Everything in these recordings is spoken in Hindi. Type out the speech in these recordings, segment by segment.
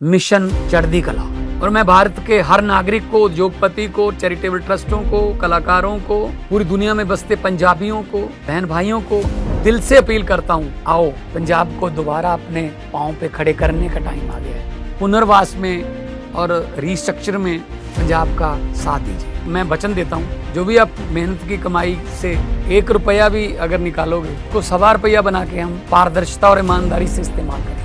मिशन चढ़ती कला। और मैं भारत के हर नागरिक को, उद्योगपति को, चैरिटेबल ट्रस्टों को, कलाकारों को, पूरी दुनिया में बसते पंजाबियों को, बहन भाइयों को दिल से अपील करता हूँ, आओ पंजाब को दोबारा अपने पाँव पे खड़े करने का टाइम आ गया है। पुनर्वास में और रिस्ट्रक्चर में पंजाब का साथ दीजिए। मैं वचन देता हूँ, जो भी आप मेहनत की कमाई से 1 रुपया भी अगर निकालोगे तो 1.25 रुपया बना के हम पारदर्शिता और ईमानदारी से इस्तेमाल करेंगे।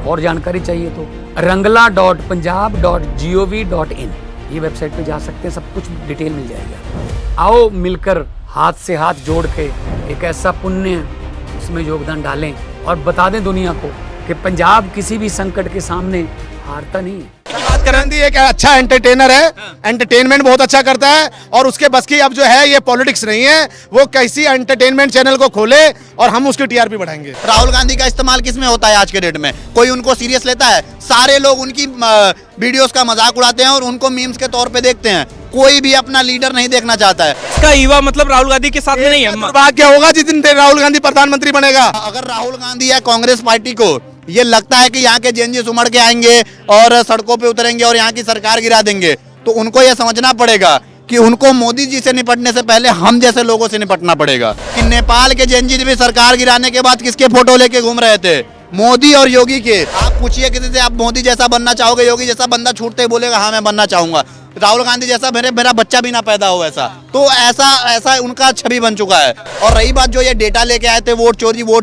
और जानकारी चाहिए तो rangla.punjab.gov.in ये वेबसाइट पे जा सकते हैं, सब कुछ डिटेल मिल जाएगा। आओ मिलकर हाथ से हाथ जोड़ के एक ऐसा पुण्य उसमें योगदान डालें और बता दें दुनिया को कि पंजाब किसी भी संकट के सामने हारता नहीं है। बात करें दी एक अच्छा एंटरटेनर है, एंटरटेनमेंट बहुत अच्छा करता है और उसके बस की अब जो है ये पॉलिटिक्स नहीं है, वो किसी एंटरटेनमेंट चैनल को खोले और हम उसकी टीआरपी बढ़ाएंगे। राहुल गांधी का इस्तेमाल किस में होता है आज के डेट में? कोई उनको सीरियस लेता है? सारे लोग उनकी वीडियोस का मजाक उड़ाते हैं और उनको मीम्स के तौर पे देखते हैं। कोई भी अपना लीडर नहीं देखना चाहता है। इसका युवा मतलब राहुल गांधी के साथ में नहीं है। दुर्भाग्य होगा जिस दिन राहुल गांधी प्रधानमंत्री बनेगा। अगर राहुल गांधी या कांग्रेस पार्टी को ये लगता है कि यहाँ के जेएनजी उमड़ के आएंगे और सड़कों पे उतरेंगे और यहाँ की सरकार गिरा देंगे, तो उनको ये समझना पड़ेगा कि उनको मोदी जी से निपटने से पहले हम जैसे लोगों से निपटना पड़ेगा। कि नेपाल के जेएनजी भी सरकार गिराने के बाद किसके फोटो लेके घूम रहे थे? मोदी और योगी के। आप पूछिए किसी से, आप मोदी जैसा बनना चाहोगे? योगी जैसा बंदा छूटते ही बोलेगा हाँ मैं बनना चाहूंगा। राहुल गांधी जैसा मेरा बच्चा भी ना पैदा हो ऐसा, तो ऐसा उनका छवि बन चुका है। और रही बात जो ये डेटा लेके आए थे वोट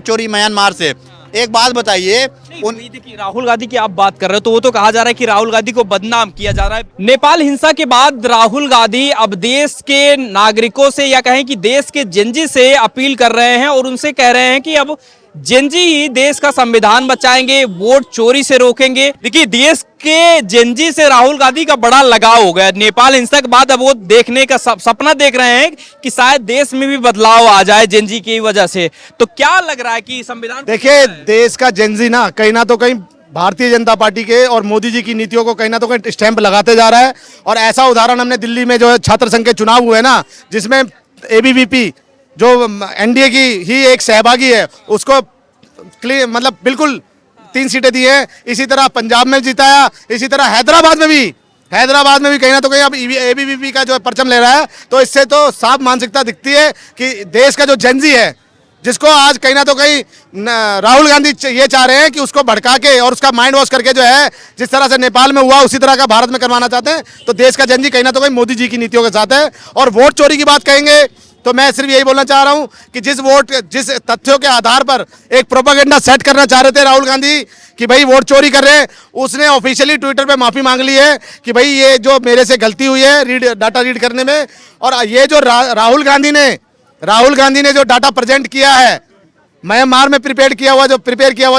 चोरी म्यांमार से, एक बात बताइए देखिए राहुल गांधी की आप बात कर रहे हो तो वो तो कहा जा रहा है कि राहुल गांधी को बदनाम किया जा रहा है। नेपाल हिंसा के बाद राहुल गांधी अब देश के नागरिकों से या कहें कि देश के जेनजी से अपील कर रहे हैं और उनसे कह रहे हैं कि अब जेनजी ही देश का संविधान बचाएंगे, वोट चोरी से रोकेंगे। देखिए देश के जेनजी से राहुल गांधी का बड़ा लगाव हो गया नेपाल हिंसा के बाद। अब वो देखने का सपना देख रहे हैं कि शायद देश में भी बदलाव आ जाए जेनजी की वजह से। तो क्या लग रहा है कि संविधान? देखिए देश का जेनजी ना तो कहीं भारतीय जनता पार्टी के और मोदी जी की नीतियों को कहीं ना कहीं स्टैंप लगाते जा रहा है। और ऐसा उदाहरण हमने दिल्ली में जो है छात्र संघ के चुनाव हुए ना, जिसमें एबीवीपी जो एनडीए की ही एक सहभागी है उसको मतलब बिल्कुल 3 सीटें दी हैं। इसी तरह पंजाब में जिताया, इसी तरह हैदराबाद में भी कहीं ना कहीं अब एबीवीपी का जो परचम ले रहा है। तो इससे तो साफ मानसिकता दिखती है कि देश का जो जेनजी है, जिसको आज कहीं ना कहीं राहुल गांधी ये चाह रहे हैं कि उसको भड़का के और उसका माइंड वॉश करके जो है जिस तरह से नेपाल में हुआ उसी तरह का भारत में करवाना चाहते हैं। तो देश का जेनजी कहीं ना कहीं मोदी जी की नीतियों के साथ है। और वोट चोरी की बात कहेंगे तो मैं सिर्फ यही बोलना चाह रहा हूं कि जिस तथ्यों के आधार पर एक प्रोपेगेंडा सेट करना चाह रहे थे राहुल गांधी कि भाई वोट चोरी कर रहे हैं, उसने ऑफिशियली ट्विटर पे माफी मांग ली है कि भाई ये जो मेरे से गलती हुई है डाटा रीड करने में। और ये जो राहुल गांधी ने जो डाटा प्रेजेंट किया है, म्यांमार में प्रिपेयर किया हुआ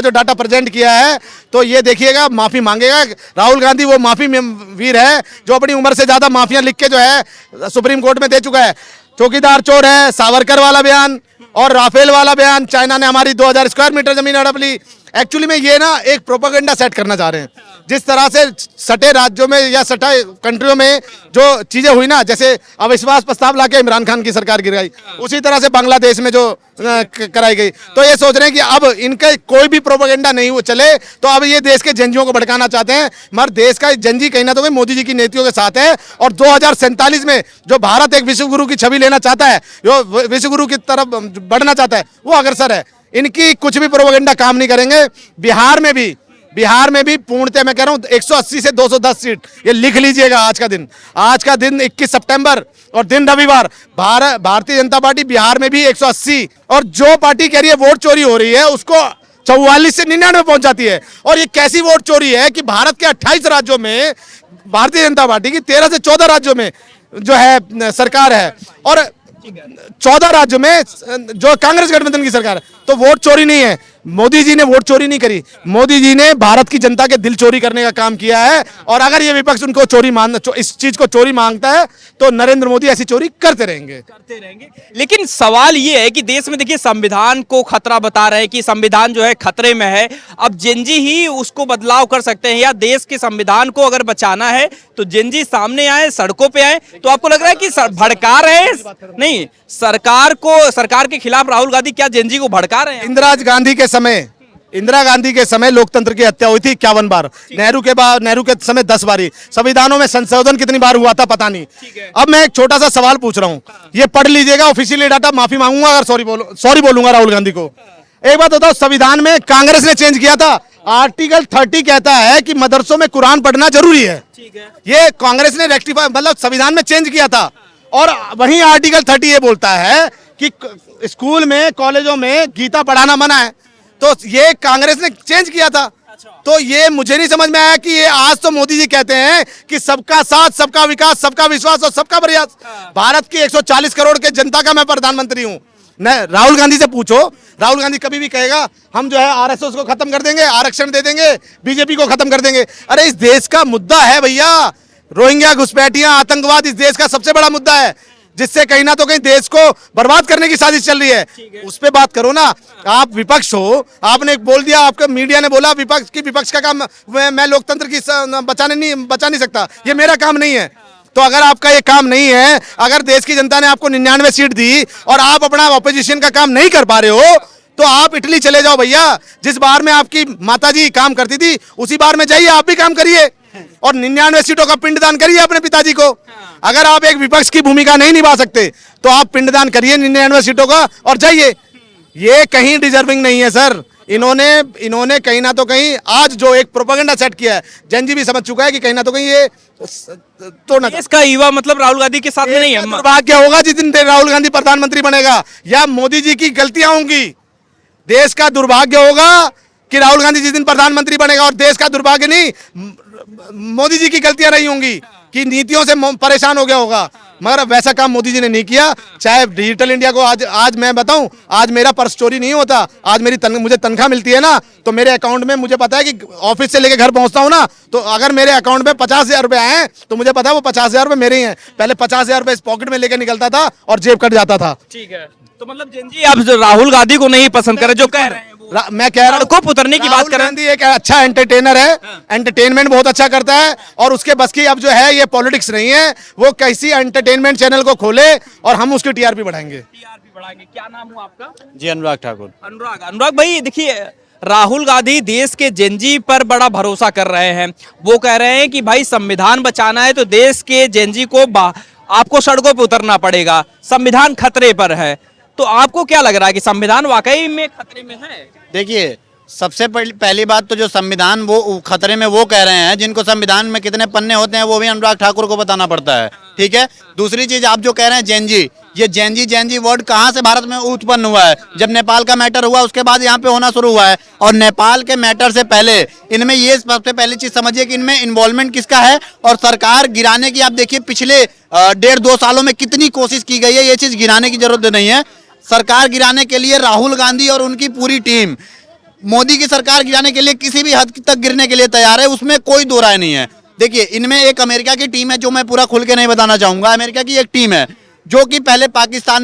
जो डाटा प्रेजेंट किया है, तो ये देखिएगा माफी मांगेगा। राहुल गांधी वो माफी वीर है जो अपनी उम्र से ज्यादा माफियां लिख के जो है सुप्रीम कोर्ट में दे चुका है। चौकीदार चोर है, सावरकर वाला बयान और राफेल वाला बयान, चाइना ने हमारी 2000 स्क्वायर मीटर जमीन हड़प ली। एक्चुअली में ये ना एक प्रोपेगेंडा सेट करना चाह रहे हैं। जिस तरह से सटे राज्यों में या सटे कंट्रियों में जो चीजें हुई ना, जैसे अविश्वास प्रस्ताव लाके इमरान खान की सरकार गिराई, उसी तरह से बांग्लादेश में जो कराई गई। तो ये सोच रहे हैं कि अब इनका कोई भी प्रोपेगेंडा नहीं वो चले, तो अब ये देश के जेनजियों को भड़काना चाहते हैं। मगर देश का जेनजी कहीं ना कहीं मोदी जी की नीतियों के साथ है। और 2047 में जो भारत एक विश्व गुरु की छवि लेना चाहता है, जो विश्व गुरु की तरफ बढ़ना चाहता है, वो अग्रसर है। इनकी कुछ भी प्रोपेगेंडा काम नहीं करेंगे। बिहार में भी पूर्णतः मैं कह रहा हूं 180 से 210 सीट, ये लिख लीजिएगा। आज का दिन 21 सितंबर और दिन रविवार, भारतीय जनता पार्टी बिहार में भी 180। और जो पार्टी कह रही है वोट चोरी हो रही है उसको 44 से 99 पहुंच जाती है। और ये कैसी वोट चोरी है कि भारत के 28 राज्यों में भारतीय जनता पार्टी की 13 से 14 राज्यों में जो है सरकार है और 14 राज्यों में जो कांग्रेस गठबंधन की सरकार है। तो वोट चोरी नहीं है। मोदी जी ने वोट चोरी नहीं करी, मोदी जी ने भारत की जनता के दिल चोरी करने का काम किया है। और अगर ये विपक्ष उनको इस चीज को चोरी मांगता है तो नरेंद्र मोदी ऐसी चोरी करते रहेंगे। लेकिन सवाल ये है कि देश में देखिए संविधान को खतरा बता रहे हैं कि संविधान जो है खतरे में है। अब जेनजी ही उसको बदलाव कर सकते हैं, या देश के संविधान को अगर बचाना है तो जेनजी सामने आए, सड़कों पे आए। तो आपको लग रहा है कि भड़का रहे हैं? नहीं, सरकार के खिलाफ राहुल गांधी क्या जेनजी को भड़का रहे हैं? इंदिरा गांधी के समय इंदिरा गांधी के समय लोकतंत्र की हत्या हुई थी 51 बार, नेहरू के समय 10 बारी, संविधानों में संशोधन कितनी बार हुआ था पता नहीं। अब मैं एक छोटा सा सवाल पूछ रहा हूँ, ये पढ़ लीजिएगा, ऑफिशियली डाटा, माफी मांगूंगा अगर सॉरी बोलूंगा राहुल गांधी को। एक बात बताओ, संविधान में कांग्रेस ने चेंज किया था, आर्टिकल 30 कहता है कि मदरसों में कुरान पढ़ना जरूरी है। ये कांग्रेस ने रेक्टिफाई, मतलब संविधान में चेंज किया था। और वहीं आर्टिकल 30 ये बोलता है कि स्कूल में, कॉलेजों में गीता पढ़ाना मना है। तो ये कांग्रेस ने चेंज किया था। तो ये मुझे नहीं समझ में आया कि ये आज तो मोदी जी कहते हैं कि सबका साथ, सबका विकास, सबका विश्वास और सबका प्रयास। भारत की 140 करोड़ के जनता का मैं प्रधानमंत्री हूं। राहुल गांधी से पूछो, राहुल गांधी कभी भी कहेगा हम जो है आरएसएस को खत्म कर देंगे, आरक्षण दे देंगे, बीजेपी को खत्म कर देंगे। अरे इस देश का मुद्दा है भैया, रोहिंग्या, घुसपैठियां, आतंकवाद इस देश का सबसे बड़ा मुद्दा है, जिससे कहीं ना तो कहीं देश को बर्बाद करने की साजिश चल रही है। उस पे बात करो ना। आप विपक्ष हो, आपने बोल दिया, आपका मीडिया ने बोला विपक्ष का काम, मैं लोकतंत्र की बचा नहीं सकता, ये मेरा काम नहीं है। तो अगर आपका ये काम नहीं है, अगर देश की जनता ने आपको 99 सीट दी और आप अपना ऑपोजिशन का काम नहीं कर पा रहे हो, तो आप इटली चले जाओ भैया। जिस बार में आपकी माताजी काम करती थी उसी बार में जाइए, आप भी काम करिए और 99 सीटों का पिंडदान करिए अपने पिताजी को। अगर आप एक विपक्ष की भूमिका नहीं निभा सकते तो आप पिंडदान करिए 99 सीटों का और जाइए। ये कहीं डिजर्विंग नहीं है सर। इन्होंने कहीं ना तो कहीं आज जो एक प्रोपेगेंडा सेट किया है, जनजी भी समझ चुका है कि कहीं ना तो कहीं ये तोड़ना। इसका युवा मतलब राहुल गांधी के साथ में नहीं है। दुर्भाग्य होगा जिस दिन राहुल गांधी प्रधानमंत्री बनेगा, या मोदी जी की गलतियां होंगी। देश का दुर्भाग्य होगा कि राहुल गांधी जिस दिन प्रधानमंत्री बनेगा, और देश का दुर्भाग्य नहीं, मोदी जी की गलतियां रही होंगी कि नीतियों से परेशान हो गया होगा। मगर वैसा काम मोदी जी ने नहीं किया। चाहे डिजिटल इंडिया को आज मैं बताऊं, आज मेरा पर्स चोरी नहीं होता। आज मुझे तनख्वाह मिलती है ना, तो मेरे अकाउंट में मुझे पता है कि ऑफिस से लेके घर पहुंचता हूं ना, तो अगर मेरे अकाउंट में 50,000 रुपए आए तो मुझे पता है वो 50,000 रुपए मेरे ही हैं। पहले 50,000 रुपए इस पॉकेट में लेके निकलता था और जेब कट जाता था। ठीक है, तो मतलब जनजी आप जो राहुल गांधी को नहीं पसंद करे, जो कह रहे हैं मैं कह रहा हूं, को उतरने की बात कर रहे हैं। गांधी एक अच्छा एंटरटेनर है, एंटरटेनमेंट बहुत अच्छा करता है, और उसके बस की अब जो है ये पॉलिटिक्स नहीं है। वो किसी एंटरटेनमेंट चैनल को खोले और हम उसकी टीआरपी बढ़ाएंगे। क्या नाम हुआ आपका? जी अनुराग ठाकुर। अनुराग भाई, देखिए राहुल गांधी देश के जेनजी पर बड़ा भरोसा कर रहे हैं। वो कह रहे हैं कि भाई संविधान बचाना है तो देश के जेनजी को आपको सड़कों पर उतरना पड़ेगा, संविधान खतरे पर है। तो आपको क्या लग रहा है कि संविधान वाकई में खतरे में है? देखिए, सबसे पहली बात तो जो संविधान वो खतरे में वो कह रहे हैं, जिनको संविधान में कितने पन्ने होते हैं वो भी अनुराग ठाकुर को बताना पड़ता है। ठीक है। दूसरी चीज, आप जो कह रहे हैं जेनजी, ये जेनजी वर्ड कहाँ से भारत में उत्पन्न हुआ है? जब नेपाल का मैटर हुआ उसके बाद यहाँ पे होना शुरू हुआ है। और नेपाल के मैटर से पहले इनमें ये सबसे पहली चीज समझिए कि इनमें इन्वॉल्वमेंट किसका है, और सरकार गिराने की आप देखिए पिछले 1.5-2 सालों में कितनी कोशिश की गई है। ये चीज गिराने की जरूरत नहीं है। सरकार गिराने के लिए राहुल गांधी और उनकी पूरी टीम मोदी की सरकार गिराने के लिए किसी भी हद तक गिरने के लिए तैयार है, उसमें कोई दो राय नहीं है। देखिए, इनमें एक अमेरिका की टीम है, जो मैं पूरा खुल के नहीं बताना चाहूंगा। अमेरिका की एक टीम है जो कि पहले पाकिस्तान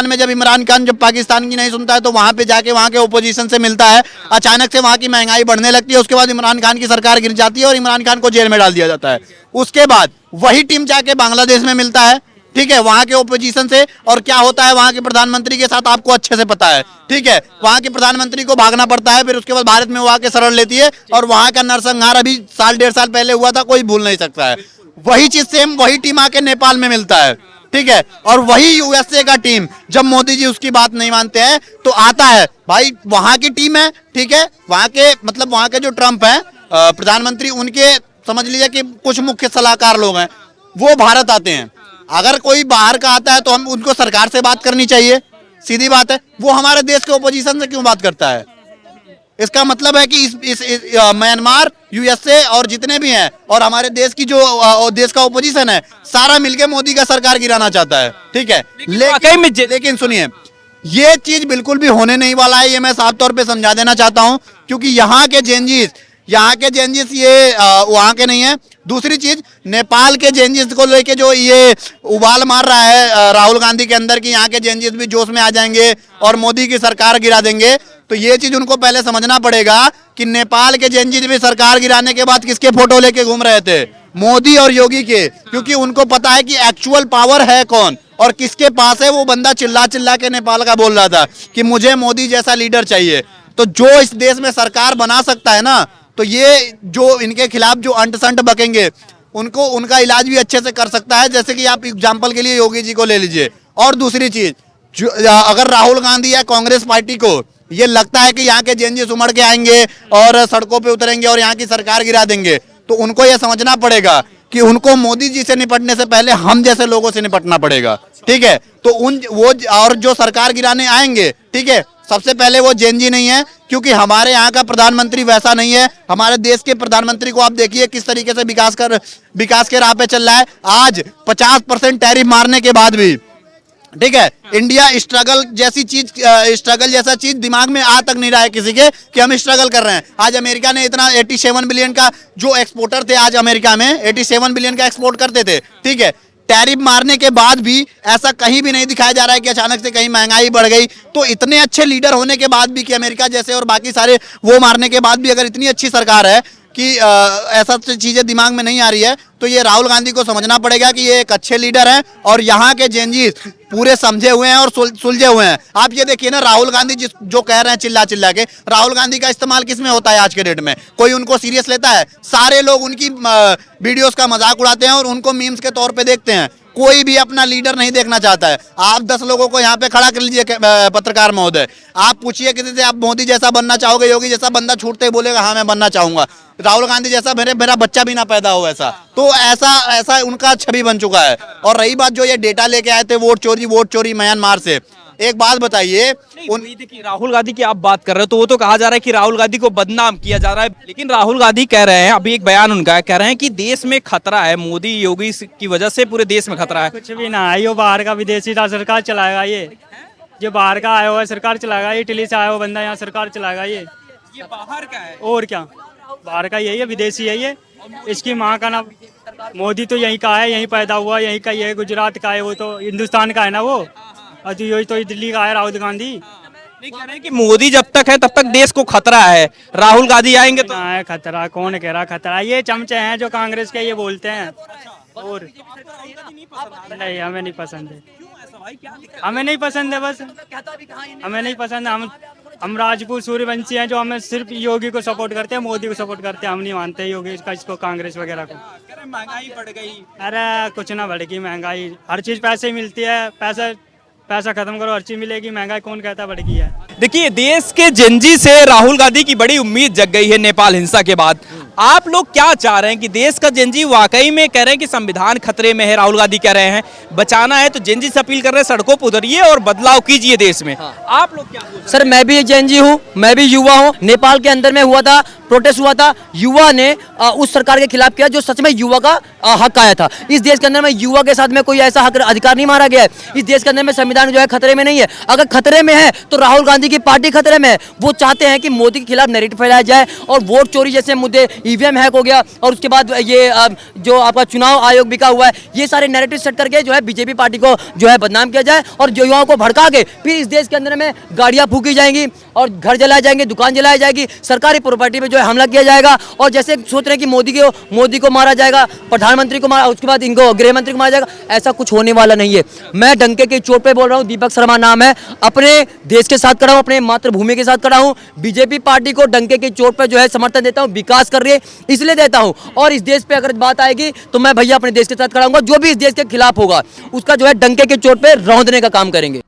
में जब इमरान खान जब पाकिस्तान की नहीं सुनता है तो वहां पे जाके वहां के ओपोजिशन से मिलता है। अचानक से वहां की महंगाई बढ़ने लगती है, उसके बाद इमरान खान की सरकार गिर जाती है और इमरान खान को जेल में डाल दिया जाता है। उसके बाद वही टीम जाके बांग्लादेश में मिलता है, ठीक है, वहां के ओपोजिशन से, और क्या होता है वहां के प्रधानमंत्री के साथ आपको अच्छे से पता है। ठीक है, वहां के प्रधानमंत्री को भागना पड़ता है, फिर उसके बाद भारत में वो आके शरण लेती है, और वहां का नरसंहार अभी 1.5 साल पहले हुआ था, कोई भूल नहीं सकता है। वही चीज सेम वही टीम आके नेपाल में मिलता है। ठीक है, और वही यूएसए का टीम जब मोदी जी उसकी बात नहीं मानते हैं तो आता है। भाई वहां की टीम है, ठीक है, वहां के मतलब वहां के जो ट्रंप है प्रधानमंत्री, उनके समझ लीजिए कि कुछ मुख्य सलाहकार लोग हैं, वो भारत आते हैं। अगर कोई बाहर का आता है तो हम उनको सरकार से बात करनी चाहिए, सीधी बात है। वो हमारे देश के ओपोजिशन से क्यों बात करता है? इसका मतलब है कि इस म्यांमार, यूएसए और जितने भी हैं और हमारे देश की जो देश का ओपोजिशन है, सारा मिलके मोदी का सरकार गिराना चाहता है। ठीक है, लेकिन सुनिए, ये चीज बिल्कुल भी होने नहीं वाला है, ये मैं साफ तौर पे समझा देना चाहता हूं, क्योंकि यहाँ के जेनजीस ये वहां के नहीं है। दूसरी चीज, नेपाल के जेनजीस को लेके जो ये उबाल मार रहा है राहुल गांधी के अंदर कि यहाँ के जेनजीस भी जोश में आ जाएंगे और मोदी की सरकार गिरा देंगे, तो ये चीज उनको पहले समझना पड़ेगा कि नेपाल के जेनजीस भी सरकार गिराने के बाद किसके फोटो लेके घूम रहे थे? मोदी और योगी के, क्योंकि उनको पता है कि एक्चुअल पावर है कौन और किसके पास है। वो बंदा चिल्ला चिल्ला के नेपाल का बोल रहा था कि मुझे मोदी जैसा लीडर चाहिए। तो जो इस देश में सरकार बना सकता है ना, तो ये जो इनके खिलाफ जो अंट-संट बकेंगे उनको उनका इलाज भी अच्छे से कर सकता है। जैसे कि आप एग्जाम्पल के लिए योगी जी को ले लीजिए। और दूसरी चीज, अगर राहुल गांधी या कांग्रेस पार्टी को ये लगता है कि यहाँ के जेएनजी उमड़ के आएंगे और सड़कों पे उतरेंगे और यहाँ की सरकार गिरा देंगे, तो उनको ये समझना पड़ेगा कि उनको मोदी जी से निपटने से पहले हम जैसे लोगों से निपटना पड़ेगा। ठीक है, तो वो और जो सरकार गिराने आएंगे, ठीक है, सबसे पहले वो जेएनजी नहीं है, क्योंकि हमारे यहाँ का प्रधानमंत्री वैसा नहीं है। हमारे देश के प्रधानमंत्री को आप देखिए किस तरीके से विकास के राह पे चल रहा है। आज 50% टैरिफ मारने के बाद भी, ठीक है, इंडिया स्ट्रगल जैसा चीज दिमाग में आ तक नहीं रहा है किसी के कि हम स्ट्रगल कर रहे हैं। आज अमेरिका ने इतना 87 बिलियन का जो एक्सपोर्टर थे, आज अमेरिका में 87 बिलियन का एक्सपोर्ट करते थे, ठीक है, टैरिफ मारने के बाद भी ऐसा कहीं भी नहीं दिखाया जा रहा है कि अचानक से कहीं महंगाई बढ़ गई। तो इतने अच्छे लीडर होने के बाद भी, कि अमेरिका जैसे और बाकी सारे वो मारने के बाद भी अगर इतनी अच्छी सरकार है कि ऐसा चीजें दिमाग में नहीं आ रही है, तो ये राहुल गांधी को समझना पड़ेगा कि ये एक अच्छे लीडर हैं और यहाँ के जेएनजी पूरे समझे हुए हैं और सुलझे हुए हैं। आप ये देखिए ना, राहुल गांधी जो कह रहे हैं चिल्ला चिल्ला के, राहुल गांधी का इस्तेमाल किस में होता है आज के डेट में? कोई उनको सीरियस लेता है? सारे लोग उनकी वीडियोस का मजाक उड़ाते हैं और उनको मीम्स के तौर पे देखते हैं। कोई भी अपना लीडर नहीं देखना चाहता है। आप 10 लोगों को यहाँ पे खड़ा कर लीजिए, पत्रकार महोदय, आप पूछिए किसी से, आप मोदी जैसा बनना चाहोगे? योगी जैसा बंदा छूटते ही बोलेगा हाँ मैं बनना चाहूंगा। राहुल गांधी जैसा मेरा बच्चा भी ना पैदा हो ऐसा, तो ऐसा उनका छवि बन चुका है। और रही बात जो ये डेटा लेके आए थे वोट चोरी म्यांमार से, एक बात बताइए, देखिए राहुल गांधी की आप बात कर रहे हो, तो वो तो कहा जा रहा है कि राहुल गांधी को बदनाम किया जा रहा है, लेकिन राहुल गांधी कह रहे हैं, अभी एक बयान उनका है, कह रहे हैं कि देश में खतरा है, मोदी योगी की वजह से पूरे देश में खतरा है। कुछ भी ना है, ये बाहर का विदेशी था, सरकार चलाएगा ये जो बाहर का आया हुआ है, सरकार चलाएगा। इटली से आया हुआ बंदा यहाँ सरकार चलाएगा ये बाहर का है और क्या, बाहर का यही है, विदेशी है ये। इसकी माँ का ना, मोदी तो यहीं का है, यहीं पैदा हुआ, यहीं का, ये गुजरात का है, वो तो हिंदुस्तान का है ना वो, और यही तो दिल्ली का है राहुल गांधी। नहीं, कह रहे हैं कि मोदी जब तक है तब तक देश को खतरा है, राहुल गांधी आएंगे तो ना है खतरा, कौन कह रहा खतरा? ये चमचे हैं जो कांग्रेस के, ये बोलते हैं। और नहीं, हमें नहीं पसंद है, हमें नहीं पसंद है, बस हमें नहीं पसंद है। हम राजपूत सूर्यवंशी हैं जो हमें सिर्फ योगी को सपोर्ट करते हैं, मोदी को सपोर्ट करते हैं। हम नहीं मानते योगी का, इसको कांग्रेस वगैरह को। महंगाई बढ़ गई। अरे कुछ ना बढ़ेगी महंगाई, हर चीज पैसे ही मिलती है, पैसा खत्म करो हर चीज मिलेगी। महंगाई कौन कहता बढ़ेगी है? देखिए, देश के जेएनजी से राहुल गांधी की बड़ी उम्मीद जग गई है नेपाल हिंसा के बाद। आप लोग क्या चाह रहे हैं कि देश का जेएनजी वाकई में कह रहे हैं कि संविधान खतरे में है, राहुल गांधी कह रहे हैं बचाना है, तो जेएनजी से अपील कर रहे हैं सड़कों पर उतरिए और बदलाव कीजिए देश में। आप लोग क्या बोल रहे हैं? सर मैं भी एक जेएनजी हूँ, मैं भी युवा हूँ। नेपाल के अंदर में हुआ था, प्रोटेस्ट हुआ था, युवा ने उस सरकार के खिलाफ किया जो सच में युवा का हक आया था। इस देश के अंदर में युवा के साथ में कोई ऐसा हक अधिकार नहीं मारा गया है। इस देश के अंदर में संविधान जो है खतरे में नहीं है। अगर खतरे में है तो राहुल गांधी की पार्टी खतरे में है। वो चाहते हैं कि मोदी के खिलाफ नैरेटिव फैलाया जाए और वोट चोरी जैसे मुद्दे, ईवीएम हैक हो गया और उसके बाद ये जो आपका चुनाव आयोग बिका हुआ है, ये सारे नैरेटिव सेट करके जो है बीजेपी पार्टी को जो है बदनाम किया जाए और जो युवाओं को भड़का के फिर इस देश के अंदर में गाड़ियां फूकी जाएंगी और घर जलाए जाएंगे, दुकान जलाई जाएगी, सरकारी प्रॉपर्टी पे जो है हमला किया जाएगा। और जैसे सोच रहे हैं कि मोदी को मारा जाएगा, प्रधानमंत्री को मारा, उसके बाद इनको गृह मंत्री को मारा जाएगा, ऐसा कुछ होने वाला नहीं है। मैं डंके की चोट पे बोल रहा हूँ, दीपक शर्मा नाम है, अपने देश के साथ खड़ा हूँ, अपने मातृभूमि के साथ खड़ा हूँ। बीजेपी पार्टी को डंके की चोट पे जो है समर्थन देता हूँ, विकास कर रही है इसलिए देता हूँ। और इस देश पे अगर बात आएगी तो मैं भैया अपने देश के साथ खड़ा हूँ। जो भी इस देश के खिलाफ होगा उसका जो है डंके की चोट पे रौंदने का काम करेंगे।